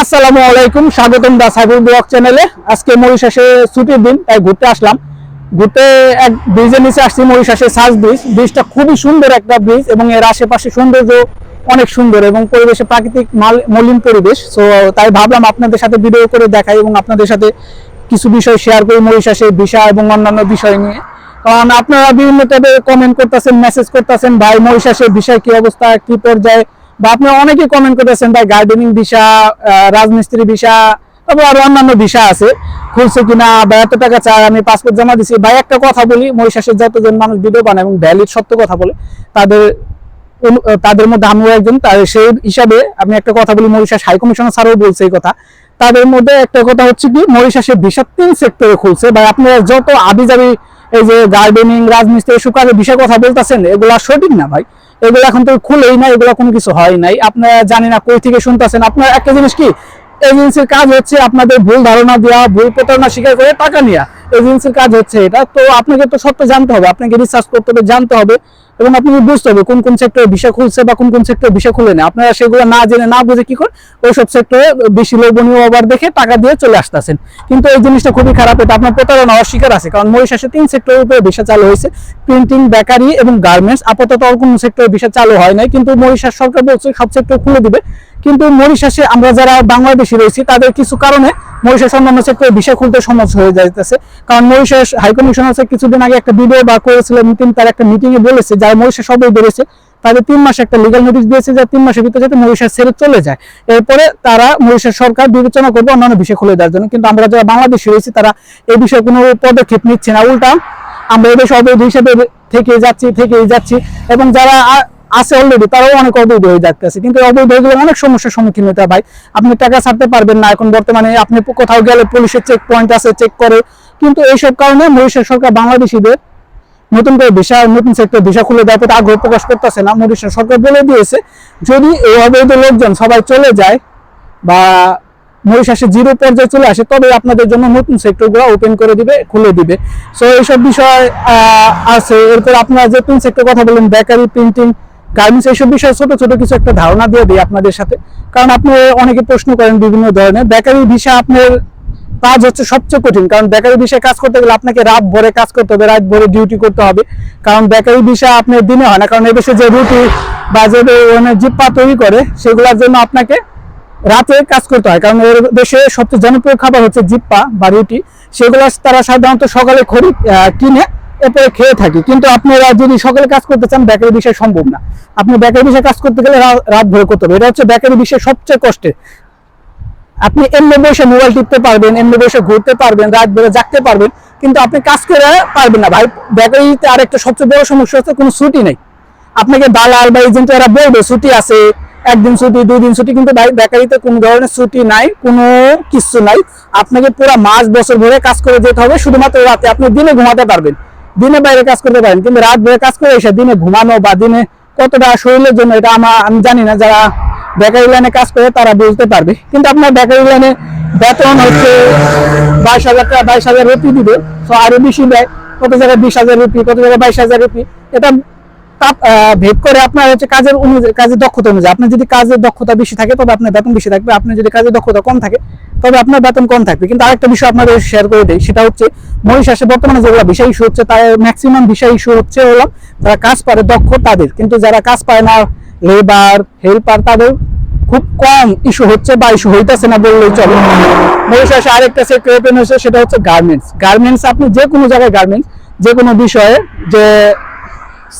আসসালামু আলাইকুম, স্বাগতম দা সাইবুল ব্লগ চ্যানেলে। আজকে মরিশাসে ছুটির দিন, তাই ঘুরতে আসলাম। ঘুরতে এক ব্রিজের নিচে আসছি, মরিশাসে সার্চ ব্রিজ। ব্রিজটা খুবই সুন্দর একটা ব্রিজ এবং এর আশেপাশে সৌন্দর্য অনেক সুন্দর এবং পরিবেশে প্রাকৃতিক মলিন পরিবেশ। সো তাই ভাবলাম আপনাদের সাথে ভিডিও করে দেখাই এবং আপনাদের সাথে কিছু বিষয় শেয়ার করি মরিশাসের বিষয় এবং অন্যান্য বিষয় নিয়ে। কারণ আপনারা বিভিন্ন টাইপে কমেন্ট করতেছেন, মেসেজ করতেছেন, ভাই মরিশাসের বিষয় কি অবস্থা, কি পর্যায়ে, বা আপনারা অনেকে কমেন্ট করতেছেন ভাই গার্ডেনিং বিষয়, রাজমিস্ত্রি বিষয়, তারপর আরো অন্যান্য বিষয় আছে, খুলছে কিনা বা এত টাকা চাই, আমি পাসপোর্ট জমা দিছি। ভাই একটা কথা বলি, মরিশাসের যতজন মানুষ ভিডিও বানায় এবং ভ্যালিড সত্য কথা বলে, তাদের তাদের মধ্যে আমিও একজন। সেই হিসাবে আমি একটা কথা বলি, মরিশাস হাই কমিশনার স্যারও বলছে এই কথা। তাদের মধ্যে একটা কথা হচ্ছে কি, মরিশাসের ভিসা 3 সেক্টরে খুলছে। ভাই আপনারা যত আবিজাবি এই যে গার্ডেনিং, রাজমিস্ত্রি, সুকারের বিষয় কথা বলতেছেন, এগুলা সঠিক না ভাই। এগুলো এখন তো খুলেই না, এগুলো কোনো কিছু হয় নাই। আপনারা জানি না কই থেকে শুনতেছেন। আপনার একটা জিনিস কি, এজেন্সির কাজ হচ্ছে আপনাদের ভুল ধারণা দেওয়া, ভুল প্রতারণা স্বীকার করে টাকা নেওয়া। এজেন্সির কাজ হচ্ছে এটা। তো আপনাকে তো সত্য জানতে হবে, আপনাকে রিসার্চ করতে হবে, জানতে হবে এবং আপনাকে বুঝতে হবে কোন কোন সেক্টরে বিষয় খুলছে বা কোন কোন সেক্টরে বিষয় খুলে নেয়। আপনারা সেগুলো না জেনে না বুঝে কি করে ওইসব সেক্টরে বেশি লোভনীয় ওভার দেখে টাকা দিয়ে চলে আসতেছেন। কিন্তু এই জিনিসটা খুবই খারাপ, এটা আপনার প্রতারণা অস্বীকার আছে। কারণ মরিশাসে 3 সেক্টরের উপরে ভিসা চালু হয়েছে, প্রিন্টিং, বেকারি এবং গার্মেন্টস। আপাতত আর কোনো সেক্টরে ভিসা চালু হয় নাই, কিন্তু মরিশাস সরকার বলছে সব সেক্টর খুলে দিবে। কিন্তু মরিশাসে আমরা যারা বাংলাদেশি রয়েছি, তাদের কিছু কারণে মরিশাস অন্যান্য সেক্টরে ভিসা খুলতে সমস্যা হয়ে যাইতেছে। কারণ মরিশাস হাইকমিশনার কিছুদিন আগে একটা ভিডিও বার করেছিলেন, তিনি তার একটা মিটিং এ বলেছে যারা মরিশাস সবাই বেড়েছে তাদের 3 মাসে একটা লিগাল নোটিশ দিয়েছে, যে 3 মাসের ভিতরে যাতে মরিশাস ছেড়ে চলে যায়। এরপরে তারা মরিশাস সরকার বিবেচনা করবে অন্যান্য বিষয় খুলে দেওয়ার জন্য। কিন্তু আমরা যারা বাংলাদেশি রয়েছি, তারা এই বিষয়ে কোনো পদক্ষেপ নিচ্ছে না। উল্টা আমরা এদেশ অবৈধ হিসেবে থেকেই যাচ্ছি এবং যারা আছে অলরেডি তারাও অনেক অবৈধ হয়ে যাচ্ছে। কিন্তু অবৈধ হয়ে গেলে অনেক সমস্যার সম্মুখীন হতে হয় ভাই। আপনি টাকা ছাড়তে পারবেন না এখন বর্তমানে। আপনি কোথাও গেলে পুলিশের চেক পয়েন্ট আছে, চেক করে। কিন্তু এইসব কারণে মরিশাস সরকার বাংলাদেশিদের নতুন করে ভিসা, নতুন সেক্টর ভিসা খুলে দেওয়ার প্রতি আগ্রহ প্রকাশ করতেছে না। মরিশাস সরকার বলে দিয়েছে যদি এই অবৈধ লোকজন সবাই চলে যায় বা মরিশাসে জিরো পর্যায়ে চলে আসে, তবে আপনাদের জন্য নতুন সেক্টরগুলো ওপেন করে দিবে, খুলে দিবে। সো এইসব বিষয় আছে। এরপর আপনারা যে 3 সেক্টর কথা বলেন, বেকারি, প্রিন্টিং, গার্মেন্টস, এইসব বিষয়ে ছোট ছোট কিছু একটা ধারণা দিয়ে দিই আপনাদের সাথে। কারণ আপনি অনেকে প্রশ্ন করেন বিভিন্ন ধরনের। বেকারি ভিসা আপনার কাজ হচ্ছে সবচেয়ে কঠিন। কারণ বেকারি বিষয়ে কাজ করতে গেলে আপনাকে রাত ভরে কাজ করতে হবে, রাত ভরে ডিউটি করতে হবে। কারণ বেকারি বিষয় আপনার দিনে হয় না। কারণ এদেশে যে রুটি বা যে জিপ্পা তৈরি করে, সেগুলোর জন্য আপনাকে রাতে কাজ করতে হয়। কারণ এর দেশে সবচেয়ে জনপ্রিয় খাবার হচ্ছে জিপ্পা বা রুটি। সেগুলো তারা সাধারণত সকালে কিনে এরপরে খেয়ে থাকি। কিন্তু আপনারা যদি সকালে কাজ করতে চান, বেকারি বিষয় সম্ভব না। আপনি বেকারি বিষয়ে কাজ করতে গেলে রাত ভরে করতে হবে। এটা হচ্ছে বেকারি বিষয় সবচেয়ে কষ্টের। আপনি এমনি বসে মোবাইল টিপতে পারবেন, এমনি বসে ঘুরতে পারবেন, রাত ভরে জাগতে পারবেন, কিন্তু আপনি কাজ করে পারবেন না ভাই। বেকারিতে আরেকটা সবচেয়ে বড় সমস্যা হচ্ছে কোনো ছুটি নেই। আপনাকে দালাল বা এজেন্ট এরা বলবে ছুটি আছে, 1 দিন ছুটি, 2 দিন ছুটি, কিন্তু ভাই বেকারিতে কোনো ধরনের ছুটি নাই, কোনো কিছু নাই। আপনাকে পুরো মাস বছর ধরে কাজ করে যেতে হবে। শুধুমাত্র রাতে আপনি দিনে ঘুমাতে পারবেন, দিনে বাইরে কাজ করতে পারেন, কিন্তু রাত ভরে কাজ করে এসে দিনে ঘুমানো বা দিনে কতটা শরীরের জন্য, এটা আমি জানি না। যারা বেকারি লাইনে কাজ করে তারা বুঝতে পারবে। কিন্তু আপনার বেকারি লাইনে বেতন হচ্ছে 22,000 টাকা, 22,000 রুপি দিবে। তো আরো বেশি দেয়, কত জায়গায় 20,000 রুপি, কত জায়গায় 22,000 রুপি। এটা ভেদ করে আপনার হচ্ছে কাজের অনুযায়ী, কাজের দক্ষতা অনুযায়ী। আপনার যদি কাজের দক্ষতা বেশি থাকে তবে আপনার বেতন বেশি থাকবে, আপনার যদি কাজের দক্ষতা কম থাকে তবে আপনার বেতন কম থাকবে। কিন্তু আরেকটা বিষয় আপনাদের শেয়ার করে দেয়, সেটা হচ্ছে মরিশাসে বর্তমানে যেগুলো বিষয় ইস্যু হচ্ছে, তার ম্যাক্সিমাম বিষয় ইস্যু হচ্ছে হলো যারা কাজ পারে দক্ষ তাদের। কিন্তু যারা কাজ পায় না, লেবার, হেল্পার, তাদের খুব কম ইস্যু হচ্ছে বা ইস্যু হইতেছে না বললেই চলে। মরিশাসে আরেকটা সেক্টর ওপেন হয়েছে, সেটা হচ্ছে গার্মেন্টস। গার্মেন্টস আপনি যে কোনো জায়গায় গার্মেন্টস, যে কোনো বিষয়ে, যে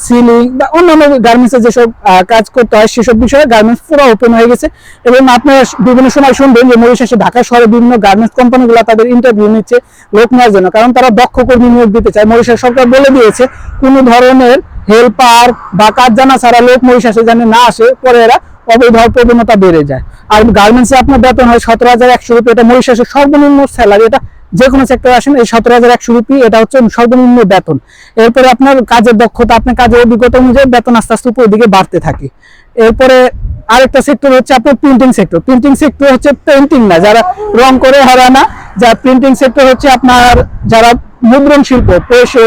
সিলিং বা অন্যান্য গার্মেন্টসে যেসব কাজ করতে হয়, সেসব বিষয়ে গার্মেন্টস পুরো ওপেন হয়ে গেছে। এবং আপনারা বিভিন্ন সময় শুনবেন যে মরিশাসে, ঢাকা শহরে বিভিন্ন গার্মেন্টস কোম্পানিগুলো তাদের ইন্টারভিউ নিচ্ছে লোক নেওয়ার জন্য, কারণ তারা দক্ষ কর্মী নিয়োগ দিতে চায়। মরিশাস সরকার বলে দিয়েছে কোনো ধরনের হেল্পার বা কাজ জানা ছাড়া লোক মরিশাসে যেন না আসে, পরে এরা অবৈধ প্রবণতা বেড়ে যায়। আর গার্মেন্টসে আপনার বেতন হয় 17,100 রুপি। এটা মরিশাসের সর্বনিম্ন স্যালারি। এটা যে কোনো সেক্টরে আসেন, এই 17,100 রুপি এটা হচ্ছে সর্বনিম্ন বেতন। এরপরে আপনার কাজের দক্ষতা, আপনার কাজের অভিজ্ঞতা অনুযায়ী বেতন আস্তে আস্তে উপরের দিকে বাড়তে থাকে। এরপরে আরেকটা সেক্টর হচ্ছে আপনার প্রিন্টিং সেক্টর। প্রিন্টিং সেক্টর হচ্ছে পেন্টিং না, যারা রং করে হারানা, যারা প্রিন্টিং সেক্টর হচ্ছে আপনার যারা মুদ্রণ শিল্প, পেশে,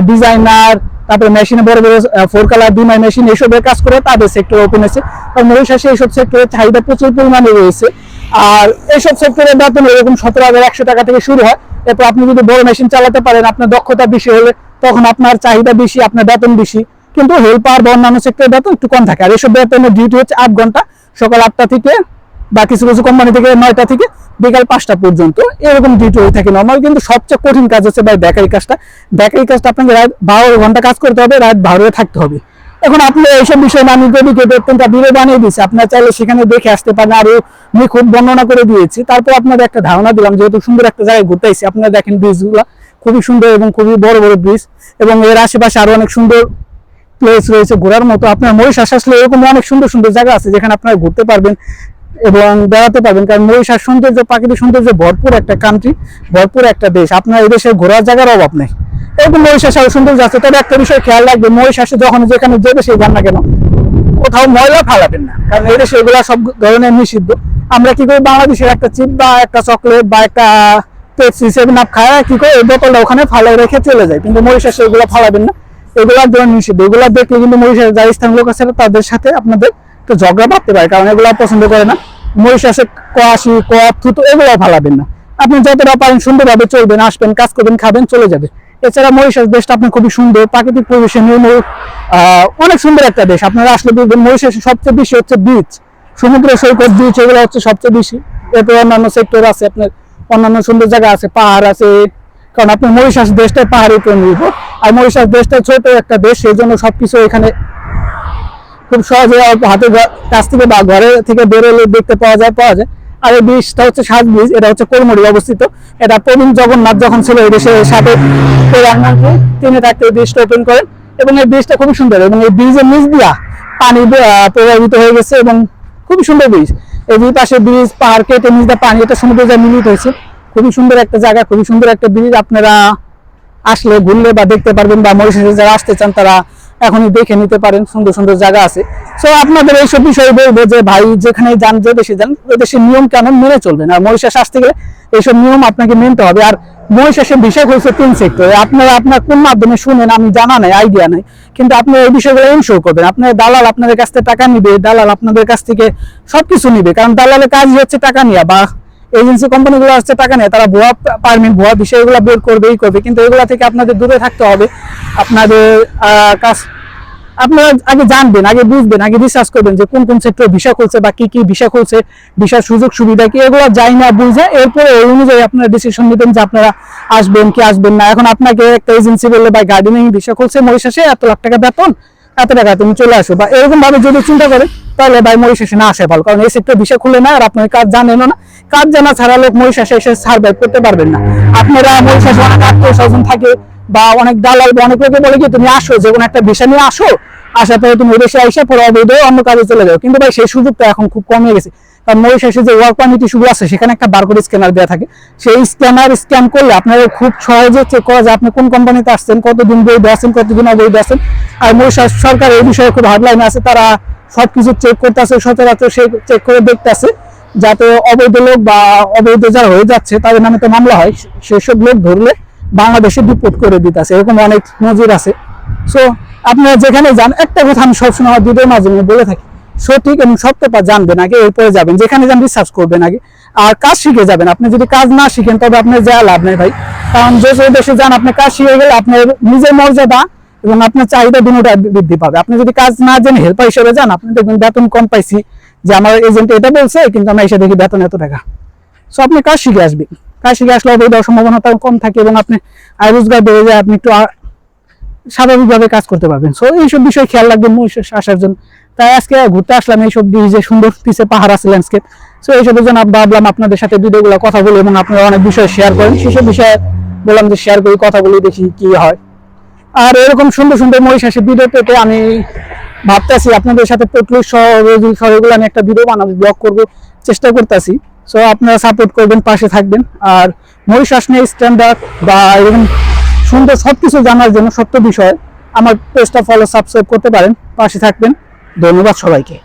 ডিজাইনার, তারপরে মেশিনে বড় বড় 4 কালার 2 মেশিন, এসবের কাজ করে তাদের সেক্টর ওপেন হয়েছে। আর মরিশাসে এইসব সেক্টরের চাহিদা প্রচুর পরিমাণে রয়েছে। আর এইসব সেক্টরের বেতন এরকম 17,100 টাকা থেকে শুরু হয়। এরপর আপনি যদি বড় মেশিন চালাতে পারেন, আপনার দক্ষতা বেশি হলে তখন আপনার চাহিদা বেশি, আপনার বেতন বেশি। কিন্তু হেল্পার বা অন্যান্য সেক্টরের বেতন একটু কম থাকে। আর এইসব বেতনের ডিউটি হচ্ছে 8 ঘন্টা, সকাল 8টা থেকে বা কিছু কিছু কোম্পানি থেকে 9টা থেকে বিকাল 5টা পর্যন্ত এরকম ডিউটি হয়ে থাকে নর্মাল। কিন্তু সবচেয়ে কঠিন কাজ হচ্ছে ভাই বেকারি কাজটা। বেকারি কাজটা আপনাকে রাত 12 ঘন্টা কাজ করতে হবে, রাত 12 থাকতে হবে। এখন আপনি এইসব বিষয় আমি ডেডিকেটেড ভিডিও বানিয়ে দিয়েছি, আপনারা চাইলে সেখানে দেখে আসতে পারেন। আরো আমি খুব বর্ণনা করে দিয়েছি, তারপর আপনাদের একটা ধারণা দিলাম। যেহেতু সুন্দর একটা জায়গায় ঘুরতে আসছি, আপনারা দেখেন ব্রিজগুলো খুবই সুন্দর এবং খুবই বড় বড় ব্রিজ, এবং এর আশেপাশে আরো অনেক সুন্দর প্লেস রয়েছে ঘোরার মতো। আপনার মরিশাস আসলে এরকম অনেক সুন্দর সুন্দর জায়গা আছে যেখানে আপনারা ঘুরতে পারবেন এবং বেড়াতে পারবেন। কারণ মরিশাস সৌন্দর্য, প্রাকৃতিক সৌন্দর্য ভরপুর একটা কান্ট্রি, ভরপুর একটা দেশ। আপনার এই দেশে ঘোরার জায়গার অভাব নেই। এরকম মরিশাসে আরো সৌন্দর্য আছে। তবে একটা বিষয় খেয়াল রাখবেন, মরিশাসে যখন যেখানে যে দেশে যান না কেন কোথাও ময়লা ফালাবেন না, কারণ এই দেশে এগুলো সব ধরনের নিষিদ্ধ। আমরা কি করি, বাংলাদেশের একটা চিপ বা একটা চকলেট বা একটা পেপসি 7 আপ খায় কি করে, এই বোতলটা ওখানে ফালাই রেখে চলে যায়। কিন্তু মরিশাসে এগুলো ফালাবেন না, এগুলো ধরনের নিষিদ্ধ। এগুলো দেখলে কিন্তু মরিশাসের যারা স্থানীয় লোক আছে তাদের সাথে আপনাদের একটু ঝগড়া বাড়তে পারে, কারণ এগুলো পছন্দ করে না। মরিশাসে কয়াশি, কপ, থুতু এগুলো ফালাবেন না। আপনি যতটা পারেন সুন্দরভাবে চলবেন, আসবেন, কাজ করবেন, খাবেন, চলে যাবে। এছাড়া মরিশাস দেশটা আপনার খুবই সুন্দর, প্রাকৃতিক পরিবেশে নির্মল, অনেক সুন্দর একটা দেশ। আপনারা আসলে দেখবেন মরিশাসে সবচেয়ে বেশি হচ্ছে বিচ, সমুদ্র সৈকত, বিচ, এগুলো হচ্ছে সবচেয়ে বেশি। এরপর অন্যান্য সেক্টর আছে, আপনার অন্যান্য সুন্দর জায়গা আছে, পাহাড় আছে। কারণ আপনার মরিশাস দেশটা পাহাড়ের উপর নির্ভর, আর মরিশাস দেশটা ছোট একটা দেশ, সেই জন্য সবকিছু এখানে খুব সহজে হাতের কাছ থেকে বা ঘরে থেকে বেরোলে দেখতে পাওয়া যায়। আর এই ব্রিজটা হচ্ছে সাজ ব্রিজ, এটা হচ্ছে কোলমুড়ি অবস্থিত। এটা প্রবীণ জগন্নাথ যখন ছিল এই দেশের সাথে প্রধানমন্ত্রী, তিনি থাকতে এই ব্রিজটা ওপেন করেন, এবং এই ব্রিজটা খুবই সুন্দর। এবং এই ব্রিজের নিচ দিয়া পানি প্রবাহিত হয়ে গেছে এবং খুবই সুন্দর ব্রিজ। এই দুই পাশে ব্রিজ, পাহাড় কেটে নিচ দিয়ে পানি, এটা সমুদ্রে যা মিলিত হয়েছে। খুবই সুন্দর একটা জায়গা, খুবই সুন্দর একটা ব্রিজ। আপনারা আসলে ঘুরলে বা দেখতে পারবেন, বা মরিশাসে যারা আসতে চান তারা এখনই দেখে নিতে পারেন, সুন্দর সুন্দর জায়গা আছে। সো আপনাদের এইসব বিষয়ে বলবো যে ভাই যেখানে যান, যে দেশে যান, ওই দেশের নিয়ম কানুন মেনে চলবেন। আর মরিশাস আসতে গেলে এইসব নিয়ম আপনাকে মেনতে হবে। আর মরিশাসের বিষয় হচ্ছে 3 সেক্টর। আপনারা আপনার কোন মাধ্যমে শুনেন আমি জানা নাই, আইডিয়া নাই, কিন্তু আপনি এই বিষয়গুলো ইনশোর করবেন। আপনার দালাল আপনাদের কাছ থেকে টাকা নিবে, দালাল আপনাদের কাছ থেকে সবকিছু নিবে, কারণ দালালের কাজই হচ্ছে টাকা নেওয়া, বা এজেন্সি কোম্পানিগুলো আসছে টাকা নেয়, তারা ভুয়া পারমিট, ভুয়া বিষয়গুলো বের করবেই করবে। কিন্তু এগুলো থেকে আপনাদের দূরে থাকতে হবে। আপনাদের কাজ আপনারা আগে জানবেন, আগে বুঝবেন, আগে রিসার্চ করবেন যে কোন কোন সেক্টর ভিসা খুলছে বা কি কি ভিসা খুলছে, ভিসার সুযোগ সুবিধা কি, এগুলো যাই না বুঝে এরপরে ওই অনুযায়ী আপনারা ডিসিশন নেবেন যে আপনারা আসবেন কি আসবেন না। এখন আপনাকে একটা এজেন্সি বললে ভাই গার্ডেনিং ভিসা খুলছে মরিশাসে, এত লাখ টাকা বেতন, এত টাকা তুমি চলে আসো, বা এরকম ভাবে যদি চিন্তা করেন তাহলে ভাই মরিশাসে না আসে ভালো। কারণ এই সেক্টর ভিসা খুলে না, আর আপনার কাজ জানেন না। কাজ জানা ছাড়া লোক মরিশাসে এসে সার্ভাইভ করতে পারবেন না। আপনারা মরিশাসে অনেক আত্মীয়-স্বজন থাকে বা অনেক দালাল বা অনেক লোকে বলে কি তুমি আসো, যে কোনো একটা ভিসা নিয়ে আসো, আসার পরে তুমি দেশে আইসা পরে অবৈধ অন্য কাজে চলে যাও। কিন্তু ভাই সেই সুযোগটা এখন খুব কমে গেছে। কারণ মরিশাসে যে ওয়ার্ক পারমিট ইস্যুগুলো আছে, সেখানে একটা বারকোড স্ক্যানার দেওয়া থাকে। সেই স্ক্যানার স্ক্যান করলে আপনারা খুব সহজে চেক করা যায় আপনি কোন কোম্পানিতে আসছেন, কতদিন বৈধ আছেন, কতদিন অবৈধ আছেন। আর মরিশাস সরকার এই বিষয়ে খুব হার্ডলাইন আছে, তারা সবকিছু চেক করতেছে, সচরাচর সেই চেক করে দেখতেছে যাতে অবৈধ লোক বা অবৈধ যারা হয়ে যাচ্ছে তাদের নামে তো মামলা হয়, সেসব লোক ধরলে বাংলাদেশে ডিপোর্ট করে দিতেছে। এরকম অনেক নজির আছে। সো আপনারা যেখানে যান, একটা কথা আমি সবসময় আমার ভিডিওর মাধ্যমে বলে থাকি, সঠিক এবং সত্যতা জানবেন আগে, এরপরে যাবেন। যেখানে যান রিসার্চ করবেন আগে, আর কাজ শিখে যাবেন। আপনি যদি কাজ না শিখেন তবে আপনার যা লাভ নেই ভাই। কারণ যে দেশে যান আপনি কাজ শিখে গেলে আপনার নিজের মর্যাদা এবং আপনার চাহিদা দুটোটা বৃদ্ধি পাবে। আপনি যদি কাজ না জেনে হেল্পার হিসেবে যান, আপনি দেখবেন বেতন কম পাইছি, যে আমার এজেন্ট এটা বলছে, কিন্তু আমরা এসে দেখি বেতন এত টাকা। সো আপনি কাজ শিখে আসবেন, কাজ শিখে আসলে অবৈধ সম্ভাবনাটা কম থাকে এবং আপনি আয় রোজগার বেড়ে যায়, আপনি একটু স্বাভাবিকভাবে কাজ করতে পারবেন। সো এইসব বিষয় খেয়াল রাখবেন মরিশাস আসার জন্য। তাই আজকে ঘুরতে আসলাম এইসব যে সুন্দর পিছে পাহাড় আছে, ল্যান্ডস্কেপ। সো এইসবের জন্য ভাবলাম আপনাদের সাথে ভিডিওগুলো কথা বলি, এবং আপনারা অনেক বিষয় শেয়ার করেন, সেসব বিষয়ে বললাম যে শেয়ার করি, কথা বলি, দেখি কি হয়। আর এরকম সুন্দর সুন্দর মরিশাসের ভিডিও পেতে আমি ভাবতেছি আপনাদের সাথে প্রচুর শহরগুলো আমি একটা ভিডিও বানাবো, ব্লগ করবো, চেষ্টা করতেছি। সো আপনারা সাপোর্ট করবেন, পাশে থাকবেন। আর মরিশাস নিয়ে স্ট্যান্ডার্ড বা এরকম সুন্দর সবকিছু জানার জন্য, সত্য বিষয়, আমার পেজটা ফলো, সাবস্ক্রাইব করতে পারেন, পাশে থাকবেন। ধন্যবাদ সবাইকে।